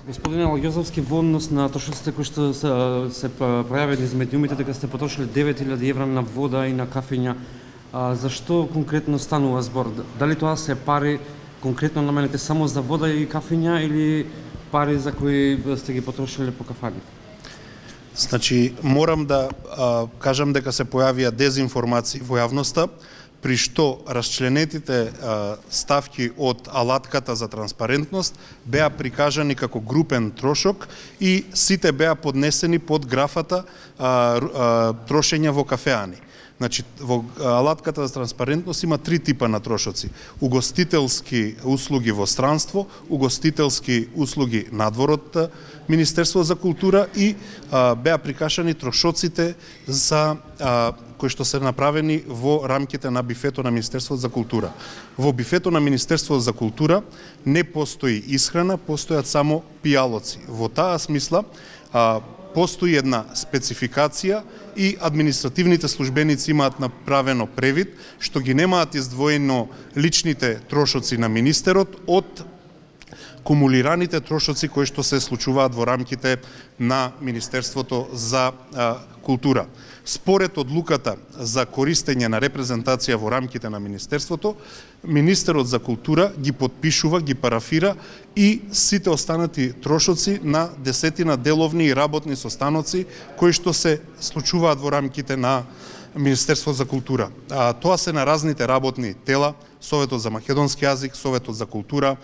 Господине Алгјозовски, во однос на трошоците кои што се пројавени из медиумите дека сте потрошили 9000 евра на вода и на кафења, зашто конкретно станува збор? Дали тоа се пари конкретно наменети само за вода и кафења или пари за кои сте ги потрошили по кафани? Значи, морам да кажам дека се појавија дезинформации во јавноста, при што расчленетите ставки од алатката за транспарентност беа прикажани како групен трошок и сите беа поднесени под графата трошење во кафеани. Значи, во алатката за транспарентност има три типа на трошоци. Угостителски услуги во странство, угостителски услуги надвор од Министерство за култура и беа прикажани трошоците за кои што се направени во рамките на бифето на Министерството за култура. Во бифето на Министерството за култура не постои исхрана, постојат само пијалоци. Во таа смисла постои една спецификација и административните службеници имаат направено превид што ги немаат издвоено личните трошоци на министерот од кумулираните трошоци кои што се случуваат во рамките на Министерството за култура. Според одлуката за користење на репрезентација во рамките на Министерството, Министерот за култура ги подпишува, ги парафира и сите останати трошоци на десетина деловни и работни состаноци кои што се случуваат во рамките на Министерство за култура. Тоа се на разните работни тела, Советот за македонски јазик, Советот за култура,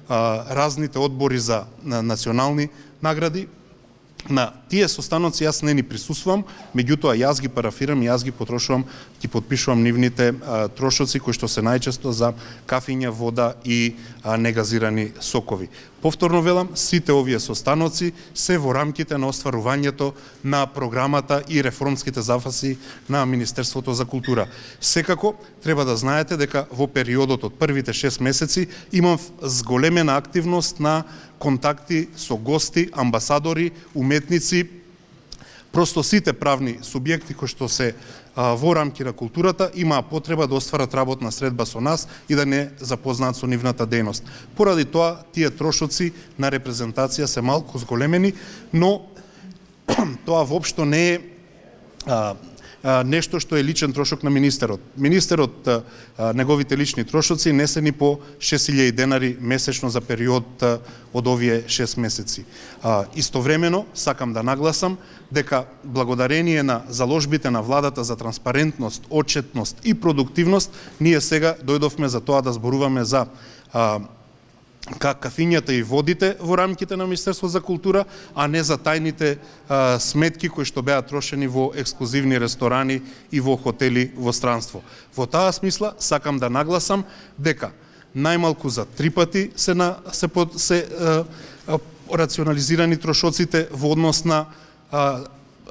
разните одбори за национални награди. На тие состаноци јас не ни присуствувам, меѓутоа јас ги парафирам, јас ги потрошувам, ги подпишувам нивните трошоци кои што се најчесто за кафења, вода и негазирани сокови. Повторно велам, сите овие состаноци се во рамките на остварувањето на програмата и реформските зафаси на Министерството за култура. Секако, треба да знаете дека во периодот од првите 6 месеци имам зголемена активност на контакти со гости, амбасадори, уметници, просто сите правни субјекти кои што се во рамки на културата имаа потреба да остварат работна средба со нас и да не запознаат со нивната дејност. Поради тоа, тие трошоци на репрезентација се малку зголемени, но тоа воопшто не е нешто што е личен трошок на министерот. Министерот, неговите лични трошоци не се ни по 6000 денари месечно за период од овие 6 месеци. Истовремено, сакам да нагласам дека благодарение на заложбите на владата за транспарентност, отчетност и продуктивност, ние сега дојдовме за тоа да зборуваме за кафињата и водите во рамките на Министерство за култура, а не за тајните сметки кои што беа трошени во ексклузивни ресторани и во хотели во странство. Во таа смисла сакам да нагласам дека најмалку за 3 пати се рационализирани трошоците во однос на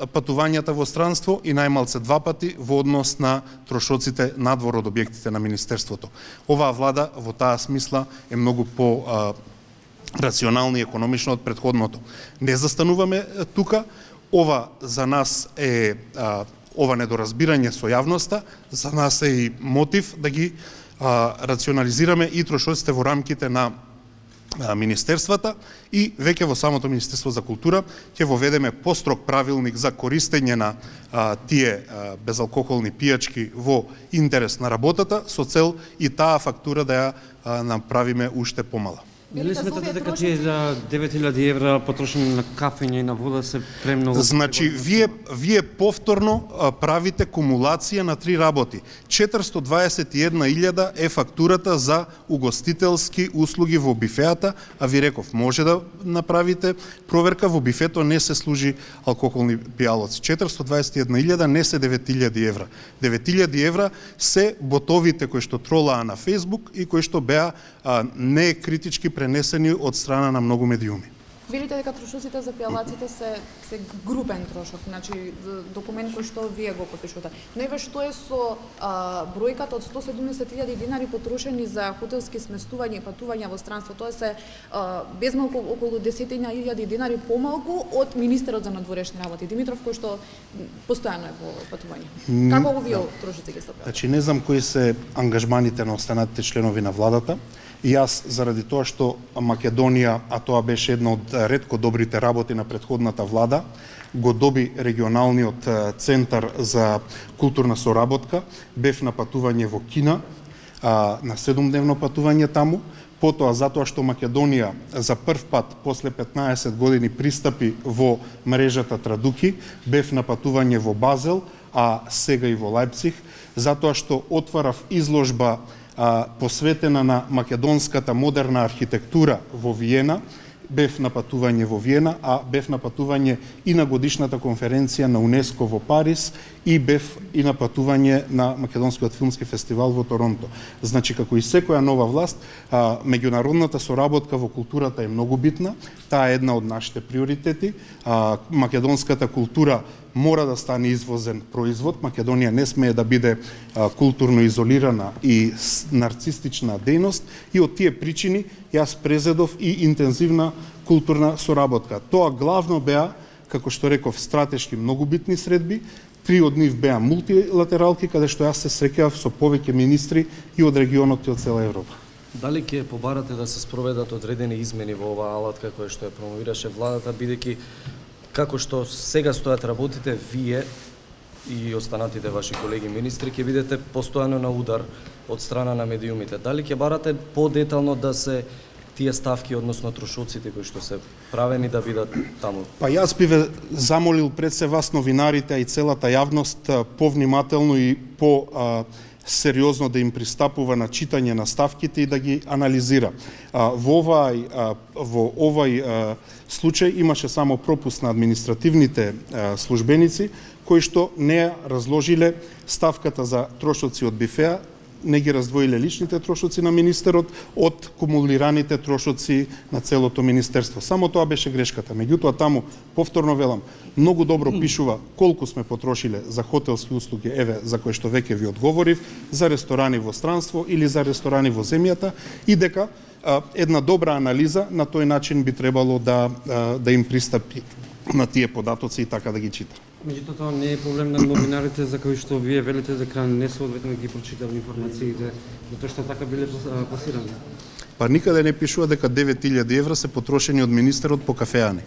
патувањата во странство и најмалце 2 пати во однос на трошоците надвор од објектите на Министерството. Оваа влада во таа смисла е многу по рационална и економична од претходното. Не застануваме тука, ова за нас е ова недоразбирање со јавноста, за нас е и мотив да ги рационализираме и трошоците во рамките на министерствата и веќе во самото Министерство за култура ќе воведеме построг правилник за користење на тие безалкохолни пијачки во интерес на работата со цел и таа фактура да ја направиме уште помала. Дали сметате дека тие за 9000 евра потрошени на кафење и на вода се премногу? Значи, вие повторно правите кумулација на 3 работи. 421.000 е фактурата за угостителски услуги во бифеата, а ви реков, може да направите проверка, во бифето не се служи алкохолни пијалоци. 421.000 не се 9000 евра. 9000 евра се ботовите кои што тролаа на Facebook и кои што беа не критички пренесени од страна на многу медиуми. Велите дека трошоците за пијалаците се групен трошок, значи документ кој што вие го подпишувате. Но еве што е со бројката од 170.000 денари потрошени за хотелски сместувања и патувања во странство, тоа се безмалку околу 10.000 денари помалку од министерот за надворешни работи Димитров, кој што постојано е во патување. Како го вие трошоци ги сопределувате? Значи не знам кои се ангажманите на останатите членови на владата. И јас, заради тоа што Македонија, а тоа беше една од ретко добрите работи на претходната влада, го доби регионалниот центар за културна соработка, бев на патување во Кина, на 7-дневно патување таму, потоа затоа што Македонија за прв пат после 15 години пристапи во мрежата Традуки, бев на патување во Базел, а сега и во Лајпциг, затоа што отварав изложба посветена на македонската модерна архитектура во Виена, бев на патување во Виена, а бев на патување и на годишната конференција на УНЕСКО во Париз и бев и на патување на Македонскиот филмски фестивал во Торонто. Значи, како и секоја нова власт, меѓународната соработка во културата е многу битна. Таа е една од нашите приоритети. Македонската култура мора да стане извозен производ. Македонија не смее да биде културно изолирана и нарцистична дејност, и од тие причини јас презедов и интензивна културна соработка. Тоа главно беа, како што реков, стратешки многу битни средби. 3 од нив беа мултилатералки, каде што јас се среќавав со повеќе министри и од регионот и од цела Европа. Дали ќе побарате да се спроведат одредени измени во оваа алатка која што ја промовираше владата, бидејќи како што сега стојат работите, вие и останатите ваши колеги министри ќе бидете постојано на удар од страна на медиумите. Дали ќе барате подетално да се тие ставки, односно трошоците кои што се правени да бидат таму? Па јас би ве замолил пред се вас новинарите и целата јавност повнимателно и сериозно да им пристапува на читање на ставките и да ги анализира. Во овај случај имаше само пропуст на административните службеници кои што не ја разложиле ставката за трошоци од бифеа, не ги раздвоиле личните трошоци на министерот од кумулираните трошоци на целото министерство. Само тоа беше грешката. Меѓутоа таму, повторно велам, многу добро пишува колку сме потрошиле за хотелски услуги, еве, за кои што веќе ви одговорив, за ресторани во странство или за ресторани во земјата, и дека една добра анализа на тој начин би требало да им пристапи на тие податоци и така да ги чита. Меѓутоа, тоа не е проблем на новинарите за кои што вие велите дека не соодветно ги прочитали информациите, затоа што така биле пласирани. Па никаде не пишува дека 9000 евра се потрошени од министерот по кафеани.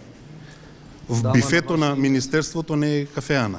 В бифето на министерството не е кафеана.